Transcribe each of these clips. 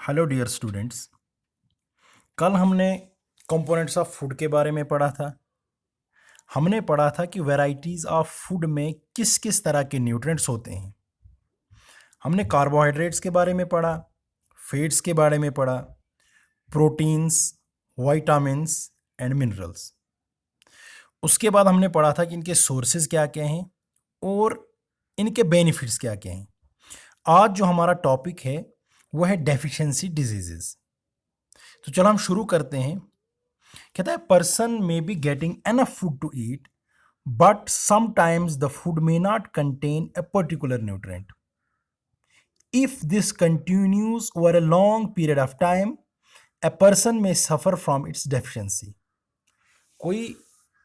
Hello dear students. कल हमने components of food के बारे में पढ़ा था। हमने पढ़ा था कि वैरायटीज़ ऑफ फूड में किस किस तरह के न्यूट्रिएंट्स होते हैं। हमने कार्बोहाइड्रेट्स के बारे में पढ़ा, फैट्स के बारे में पढ़ा, प्रोटीन्स, विटामिन्स एंड मिनरल्स। उसके बाद हमने पढ़ा था कि इनके सोर्सेज क्या क्या हैं और इनके बेनिफिट्स क्या क्या हैं। आज जो हमारा टॉपिक है वो है डेफिशिएंसी डिजीजेस। तो चलो हम शुरू करते हैं। कहता है person may be getting enough food to eat but sometimes the food may not contain a particular nutrient. If this continues over a long period of time a person may suffer from its deficiency. कोई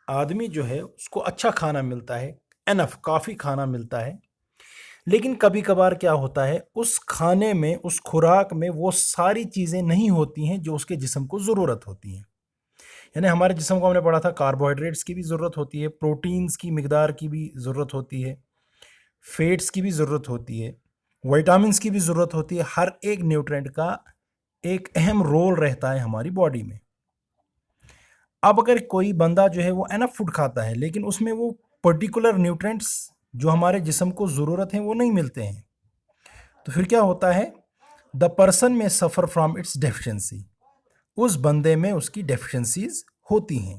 आदमी जो है उसको अच्छा खाना मिलता है, enough काफ़ी खाना मिलता है, लेकिन कभी कभार क्या होता है उस खाने में, उस खुराक में वो सारी चीज़ें नहीं होती हैं जो उसके जिस्म को ज़रूरत होती हैं। यानी हमारे जिस्म को हमने पढ़ा था कार्बोहाइड्रेट्स की भी ज़रूरत होती है, प्रोटीन्स की मिकदार की भी ज़रूरत होती है, फैट्स की भी ज़रूरत होती है, विटामिन्स की भी ज़रूरत होती है। हर एक न्यूट्रिएंट का एक अहम रोल रहता है हमारी बॉडी में। अब अगर कोई बंदा जो है वो एनफ फूड खाता है लेकिन उसमें वो पर्टिकुलर न्यूट्रिएंट्स जो हमारे जिस्म को ज़रूरत हैं वो नहीं मिलते हैं, तो फिर क्या होता है, द पर्सन में सफ़र फ्रॉम इट्स डेफिशिएंसी। उस बंदे में उसकी डेफिशिएंसीज होती हैं।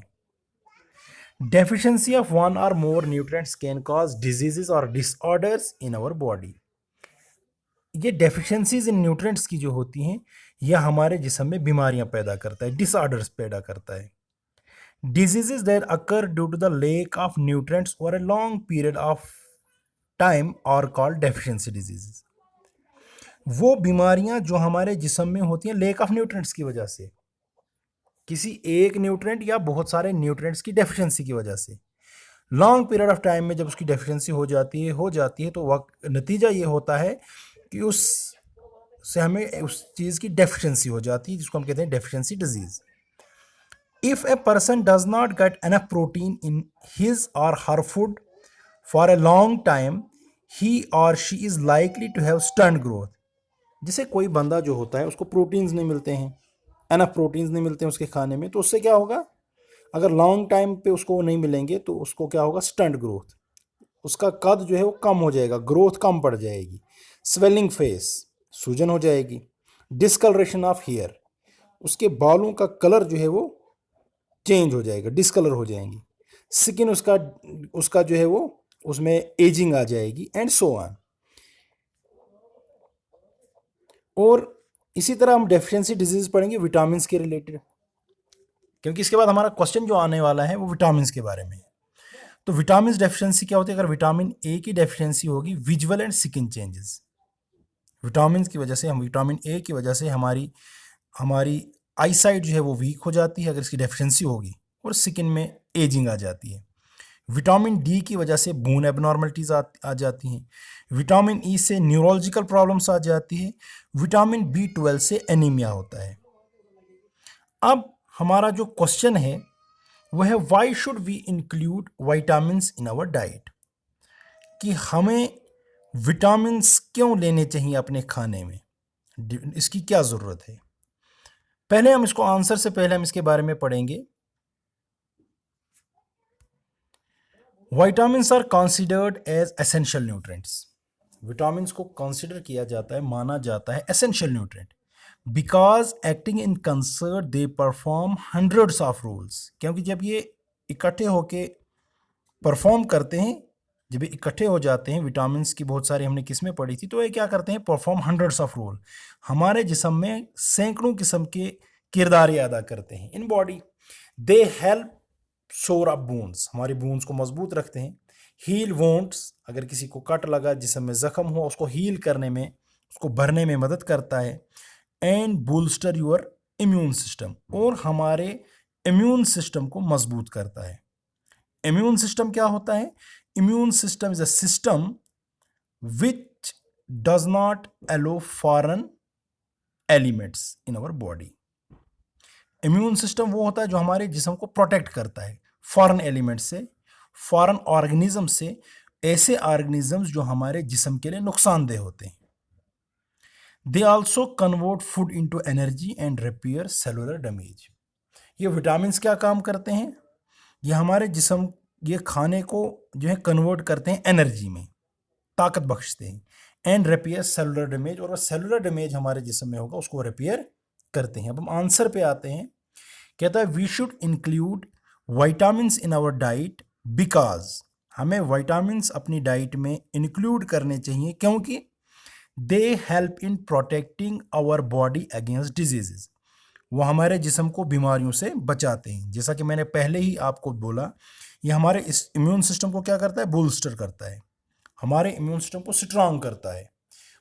Deficiency of one or more nutrients can cause diseases or disorders in our body. ये डेफिशिएंसीज इन न्यूट्रिएंट्स की जो होती हैं यह हमारे जिस्म में बीमारियां पैदा करता है, डिसऑर्डर्स पैदा करता है। Diseases that occur due to the lack of nutrients over a long period of time are called deficiency diseases. वो बीमारियां जो हमारे जिस्म में होती हैं लेक ऑफ न्यूट्रिएंट्स की वजह से, किसी एक न्यूट्रिएंट या बहुत सारे न्यूट्रिएंट्स की डेफिशिएंसी की वजह से लॉन्ग पीरियड ऑफ टाइम में जब उसकी डेफिशिएंसी हो जाती है तो वक्त नतीजा ये होता है कि उस से हमें उस चीज़ की डेफिशिएंसी हो जाती है जिसको हम कहते हैं deficiency disease. If a person does not get enough protein in his or her food for a long time he or she is likely to have stunt growth. जैसे कोई बंदा जो होता है उसको प्रोटीन्स नहीं मिलते हैं, एनफ प्रोटीन्स नहीं मिलते हैं उसके खाने में, तो उससे क्या होगा, अगर लॉन्ग टाइम पे उसको नहीं मिलेंगे तो उसको क्या होगा, स्टंट ग्रोथ। उसका कद जो है वो कम हो जाएगा, ग्रोथ कम पड़ जाएगी, स्वेलिंग फेस, सूजन हो जाएगी, डिस्कलरेशन ऑफ हेयर, उसके बालों का कलर जो है वो चेंज हो जाएगा, डिस्कलर हो जाएंगी, स्किन उसका उसका जो है वो उसमें एजिंग आ जाएगी एंड सो ऑन। और इसी तरह हम डेफिशिएंसी डिजीज पढ़ेंगे विटामिन के रिलेटेड, क्योंकि इसके बाद हमारा क्वेश्चन जो आने वाला है वो विटामिन के बारे में है। तो विटामिन डेफिशिएंसी क्या होती है, अगर विटामिन ए की डेफिशिएंसी होगी, visual and skin changes. Vitamin की वजह से, हम विटामिन ए की वजह से हमारी हमारी आई साइट जो है वो वीक हो जाती है अगर इसकी डेफिशिएंसी होगी, और स्किन में एजिंग आ जाती है। विटामिन डी की वजह से बोन एबनॉर्मलिटीज़ आ जाती हैं। विटामिन ई से न्यूरोलॉजिकल प्रॉब्लम्स आ जाती है। विटामिन बी 12 से एनीमिया होता है। अब हमारा जो क्वेश्चन है वह है, why should we include vitamins in our diet, कि हमें विटामिन्स क्यों लेने चाहिए अपने खाने में, इसकी क्या ज़रूरत है। पहले हम इसको आंसर से पहले हम इसके बारे में पढ़ेंगे। Vitamins are considered as essential nutrients. Vitamins को कंसीडर किया जाता है, माना जाता है essential nutrient, because acting in concert they perform hundreds of rules. क्योंकि जब ये इकट्ठे होके परफॉर्म करते हैं, जब ये इकट्ठे हो जाते हैं, विटामिन्स की बहुत सारी हमने किस्में पढ़ी थी, तो ये क्या करते हैं, परफॉर्म हंड्रेड्स ऑफ रोल, हमारे जिस्म में सैकड़ों किस्म के किरदार अदा करते हैं इन बॉडी। दे हेल्प शोर अप बोन्स, हमारी बोन्स को मजबूत रखते हैं। हील वोंड्स, अगर किसी को कट लगा, जिस्म में ज़ख्म हो, उसको हील करने में, उसको भरने में मदद करता है। And booster your immune system, और हमारे इम्यून सिस्टम को मजबूत करता है। इम्यून सिस्टम क्या होता है, immune system is a system which does not allow foreign elements in our body. Immune system वो होता है जो हमारे जिस्म को प्रोटेक्ट करता है फॉरेन एलिमेंट्स से, फॉरेन ऑर्गेनिज्म से, ऐसे ऑर्गेनिजम्स जो हमारे जिस्म के लिए नुकसानदेह होते हैं। They also convert food into energy and repair cellular damage. ये विटामिन क्या काम करते हैं? ये हमारे जिस्म, ये खाने को जो है कन्वर्ट करते हैं एनर्जी में, ताकत बख्शते हैं, एंड रिपेयर सेलुलर डैमेज, और सेलुलर डैमेज हमारे जिस्म में होगा उसको रिपेयर करते हैं। अब हम आंसर पे आते हैं। कहता है we should include vitamins in our diet because, हमें विटामिन्स अपनी डाइट में इंक्लूड करने चाहिए क्योंकि they help in protecting our body against diseases, वो हमारे जिस्म को बीमारियों से बचाते हैं। जैसा कि मैंने पहले ही आपको बोला, ये हमारे इस इम्यून सिस्टम को क्या करता है? बूस्टर करता है, हमारे इम्यून सिस्टम को स्ट्रांग करता है।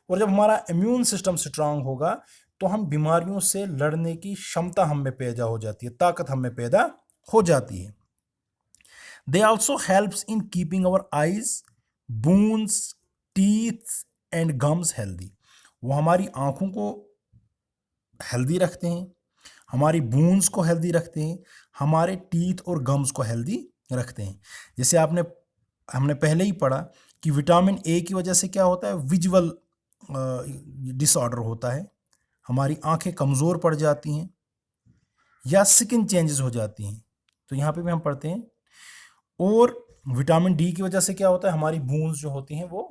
और जब हमारा इम्यून सिस्टम स्ट्रांग होगा तो हम बीमारियों से लड़ने की क्षमता हम में पैदा हो जाती है, ताकत हम में पैदा हो जाती है। They also helps in keeping our eyes, bones, teeth and gums healthy, वो हमारी आंखों को हेल्दी रखते हैं, हमारी बोन्स को हेल्दी रखते हैं, हमारे टीथ और गम्स को हेल्दी रखते हैं। जैसे हमने पहले ही पढ़ा कि विटामिन ए की वजह से क्या होता है? विजुअल डिसऑर्डर होता है, हमारी आंखें कमज़ोर पड़ जाती हैं या स्किन चेंजेस हो जाती हैं। तो यहाँ पे भी हम पढ़ते हैं। और विटामिन डी की वजह से क्या होता है? हमारी बोन्स जो होती हैं वो,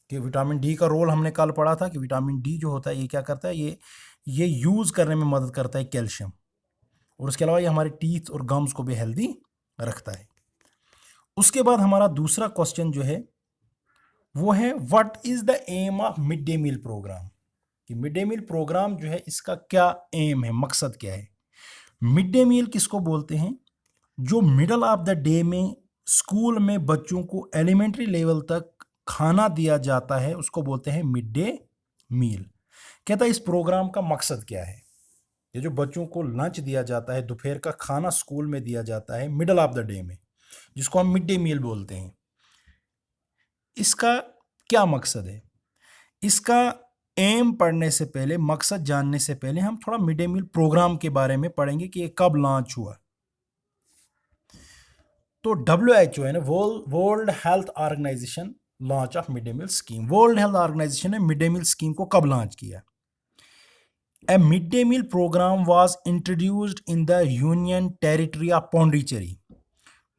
कि विटामिन डी का रोल हमने कल पढ़ा था कि विटामिन डी जो होता है ये क्या करता है? ये यूज़ करने में मदद करता है कैल्शियम, और उसके अलावा ये हमारे टीथ और गम्स को भी हेल्दी रखता है। उसके बाद हमारा दूसरा क्वेश्चन जो है वो है what is the aim of mid day meal programme, कि मिड डे मील प्रोग्राम जो है इसका क्या एम है, मकसद क्या है? मिड डे मील किसको बोलते हैं? जो मिडल ऑफ द डे में स्कूल में बच्चों को एलिमेंट्री लेवल तक खाना दिया जाता है उसको बोलते हैं मिड डे मील। कहता है इस प्रोग्राम का मकसद क्या है? ये जो बच्चों को लंच दिया जाता है, दोपहर का खाना स्कूल में दिया जाता है मिडल ऑफ द डे में, जिसको हम मिड डे मील बोलते हैं, इसका क्या मकसद है? इसका एम पढ़ने से पहले, मकसद जानने से पहले हम थोड़ा मिड डे मील प्रोग्राम के बारे में पढ़ेंगे कि ये कब लॉन्च हुआ। तो WHO है ना, World Health Organization launch of mid day meal scheme. World Health Organization ने मिड डे मील स्कीम को कब लॉन्च किया? A midday meal program was introduced in the Union Territory of Pondicherry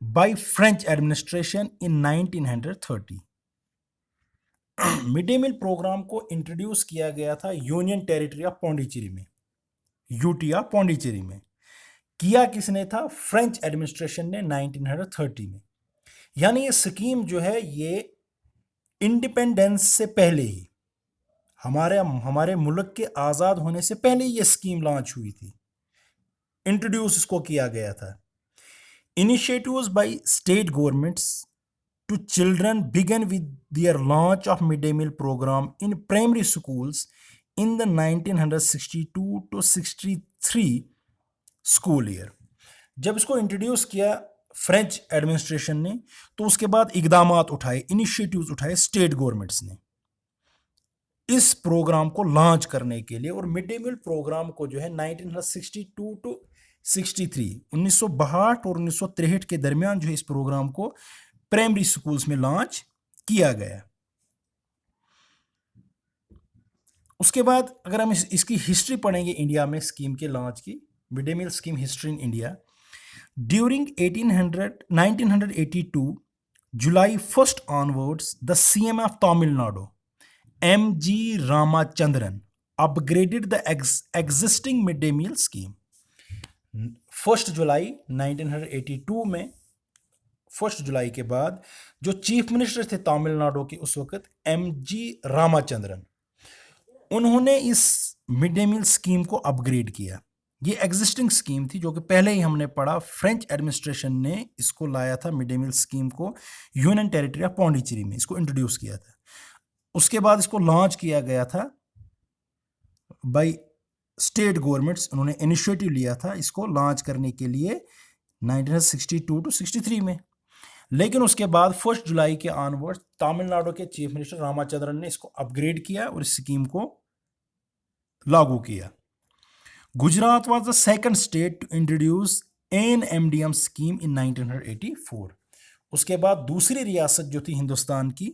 by French administration in 1930। Mid day meal programme को introduce किया गया था union territory of Pondicherry में, UT of Pondicherry में। किया किसने था? फ्रेंच एडमिनिस्ट्रेशन ने 1930 में। यानी ये स्कीम जो है ये इंडिपेंडेंस से पहले ही, हमारे मुल्क के आज़ाद होने से पहले ये स्कीम लॉन्च हुई थी, इंट्रोड्यूस इसको किया गया था। Initiatives by state governments to children began with their launch of midday meal program in primary schools in the 1962 to 63 school year. जब इसको इंट्रोड्यूस किया फ्रेंच एडमिनिस्ट्रेशन ने तो उसके बाद इकदामात उठाए, इनिशिएटिव्स उठाए स्टेट गवर्नमेंट्स ने इस प्रोग्राम को लॉन्च करने के लिए। और मिड डे मील प्रोग्राम को जो है 1962 टू 63, 1962 और 1963 के दरमियान जो है इस प्रोग्राम को प्राइमरी स्कूल्स में लॉन्च किया गया। उसके बाद अगर हम इसकी हिस्ट्री पढ़ेंगे इंडिया में स्कीम के लॉन्च की, mid day meal scheme history in India, during 1982 July 1 onwards the CM of Tamil Nadu MG Ramachandran upgraded the existing mid day meal scheme. 1 जुलाई 1982 में, 1 जुलाई के बाद जो चीफ मिनिस्टर थे तमिलनाडु के उस वक्त MG रामाचंद्रन, उन्होंने इस मिड डे मील स्कीम को अपग्रेड किया। ये एग्जिस्टिंग स्कीम थी जो कि पहले ही हमने पढ़ा, फ्रेंच एडमिनिस्ट्रेशन ने इसको लाया था मिड डे मील स्कीम को यूनियन टेरिटरी ऑफ पौंडीचेरी में, इसको इंट्रोड्यूस किया था। उसके बाद इसको लॉन्च किया गया था बाय स्टेट गवर्नमेंट्स, उन्होंने इनिशिएटिव लिया था इसको लॉन्च करने के लिए 1962 टू 63 में। लेकिन उसके बाद 1 जुलाई के ऑनवर्ड तमिलनाडु के चीफ मिनिस्टर रामाचंद्रन ने इसको अपग्रेड किया और इस स्कीम को लागू किया। Gujarat was the second state to introduce an MDM scheme in 1984। उसके बाद दूसरी रियासत जो थी हिंदुस्तान की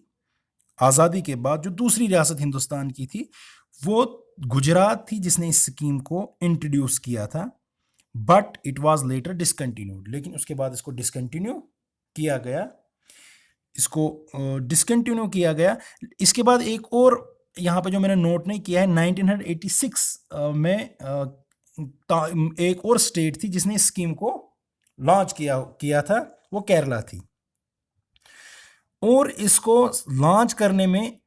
आज़ादी के बाद जो दूसरी रियासत हिंदुस्तान की थी वो गुजरात थी जिसने इस स्कीम को इंट्रोड्यूस किया था, but it was later discontinued. लेकिन उसके बाद इसको डिसकंटिन्यू किया गया, इसके बाद एक और यहाँ पे जो मैंने नोट नहीं किया है, 1986 में एक और स्टेट थी जिसने इस स्कीम को लॉन्च किया था, वो केरला थी। और इसको लॉन्च करने में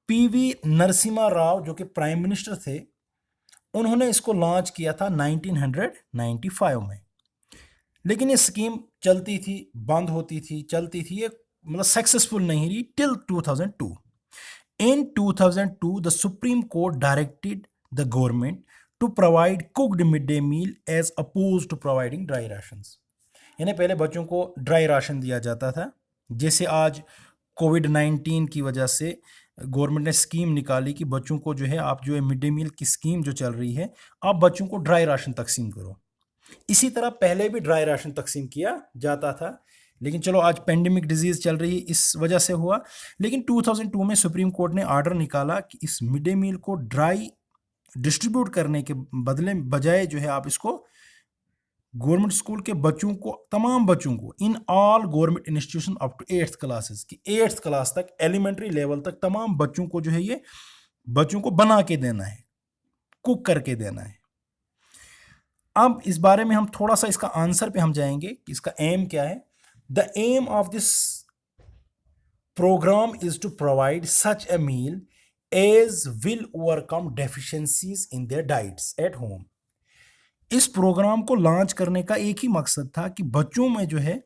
पीवी नरसिम्हा राव जो कि प्राइम मिनिस्टर थे, उन्होंने इसको लॉन्च किया था 1995 में। लेकिन ये स्कीम चलती थी, बंद होती थी, चलती थी, ये मतलब सक्सेसफुल नहीं रही till 2002। In 2002, the Supreme Court directed the government to provide cooked midday meal as opposed to providing dry rations। यानी पहले बच्चों को ड्राई राशन दिया जाता था, जैसे आज कोविड-19 की वजह से गवर्नमेंट ने स्कीम निकाली कि बच्चों को जो है, आप जो है मिड डे मील की स्कीम जो चल रही है, आप बच्चों को ड्राई राशन तकसीम करो। इसी तरह पहले भी ड्राई राशन तकसीम किया जाता था, लेकिन चलो आज पेंडेमिक डिजीज चल रही है, इस वजह से हुआ। लेकिन 2002 में सुप्रीम कोर्ट ने ऑर्डर निकाला कि इस मिड डे मील को ड्राई डिस्ट्रीब्यूट करने के बजाय जो है, आप इसको गवर्नमेंट स्कूल के बच्चों को, तमाम बच्चों को, in all government institution up to 8th classes की 8th क्लास तक, एलिमेंट्री लेवल तक तमाम बच्चों को जो है, ये बच्चों को बना के देना है, कुक करके देना है। अब इस बारे में हम थोड़ा सा इसका आंसर पे हम जाएंगे कि इसका एम क्या है। The aim of this programme is to provide such a meal as will overcome deficiencies in their diets at home. इस प्रोग्राम को लॉन्च करने का एक ही मकसद था कि बच्चों में जो है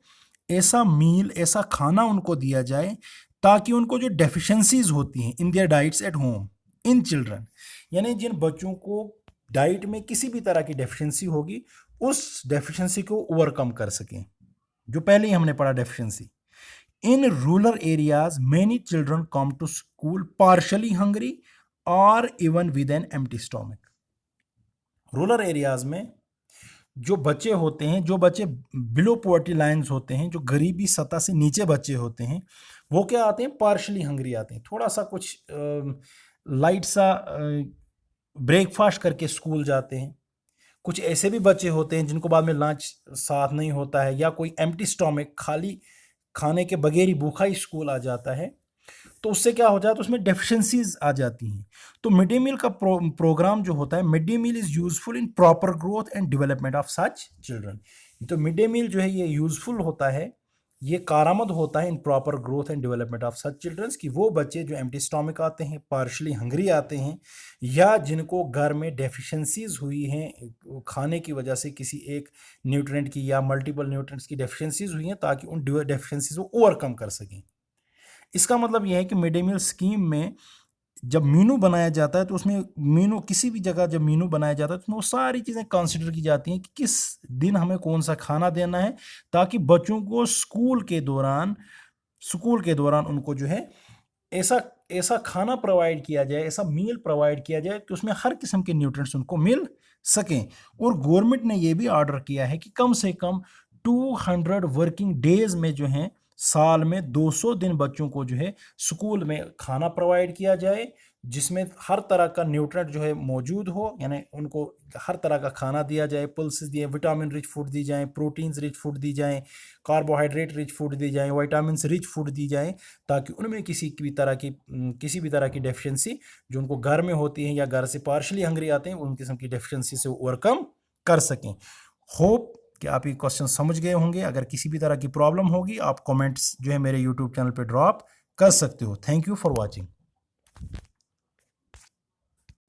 ऐसा मील, ऐसा खाना उनको दिया जाए ताकि उनको जो डेफिशिएंसीज होती हैं इन their diets at home, in children, यानी जिन बच्चों को डाइट में किसी भी तरह की डेफिशिएंसी होगी, उस डेफिशिएंसी को ओवरकम कर सकें, जो पहले ही हमने पढ़ा deficiency. In rural areas many children come to school partially hungry or even with an empty stomach. Rural areas में जो बच्चे होते हैं, जो बच्चे बिलो पॉवर्टी लाइन्स होते हैं, जो गरीबी सतह से नीचे बच्चे होते हैं, वो क्या आते हैं, पार्शली हंग्री आते हैं, थोड़ा सा कुछ लाइट सा ब्रेकफास्ट करके स्कूल जाते हैं। कुछ ऐसे भी बच्चे होते हैं जिनको बाद में लंच साथ नहीं होता है, या कोई एम्प्टी स्टोमक, खाली खाने के बगैर ही भूखा ही स्कूल आ जाता है, तो उससे क्या हो जाता है, तो उसमें डेफिशिएंसीज आ जाती हैं। तो मिड डे मील का प्रोग्राम जो होता है, mid day meal is useful in proper growth and development of such children. तो मिड डे मील जो है ये यूजफुल होता है, ये कारआमद होता है in proper growth and development of such childrens, कि वो बच्चे जो एम्प्टी स्टोमक आते हैं, पार्शली हंग्री आते हैं, या जिनको घर में डेफिशिएंसीज हुई हैं खाने की वजह से, किसी एक न्यूट्रिएंट की या मल्टीपल न्यूट्रिएंट्स की डेफिशिएंसीज हुई हैं, ताकि उन डेफिशिएंसीज को ओवरकम कर सकें। इसका मतलब यह है कि मिड डे मील स्कीम में जब मीनू बनाया जाता है, तो उसमें मीनू, किसी भी जगह जब मीनू बनाया जाता है, तो उसमें वो सारी चीज़ें कंसिडर की जाती हैं कि किस दिन हमें कौन सा खाना देना है, ताकि बच्चों को स्कूल के दौरान उनको जो है ऐसा खाना प्रोवाइड किया जाए, ऐसा मील प्रोवाइड किया जाए कि उसमें हर किस्म के न्यूट्रिएंट्स उनको मिल सकें। और गवर्नमेंट ने ये भी ऑर्डर किया है कि कम से कम 200 वर्किंग डेज में जो है, साल में 200 दिन बच्चों को जो है स्कूल में खाना प्रोवाइड किया जाए, जिसमें हर तरह का न्यूट्रिएंट जो है मौजूद हो, यानी उनको हर तरह का खाना दिया जाए, पल्सेस दिए, विटामिन रिच फूड दी जाए, प्रोटीन्स रिच फूड दी जाए, कार्बोहाइड्रेट रिच फूड दी जाए, विटामिन रिच फूड दी जाए, ताकि उनमें किसी भी तरह की डेफिशिएंसी जो उनको घर में होती है या घर से पार्शली हंग्री आते हैं, उन किस्म की डेफिशिएंसी से ओवरकम कर सकें। होप कि आप ये क्वेश्चन समझ गए होंगे। अगर किसी भी तरह की प्रॉब्लम होगी, आप कमेंट्स जो है मेरे यूट्यूब चैनल पे ड्रॉप कर सकते हो। Thank you for watching.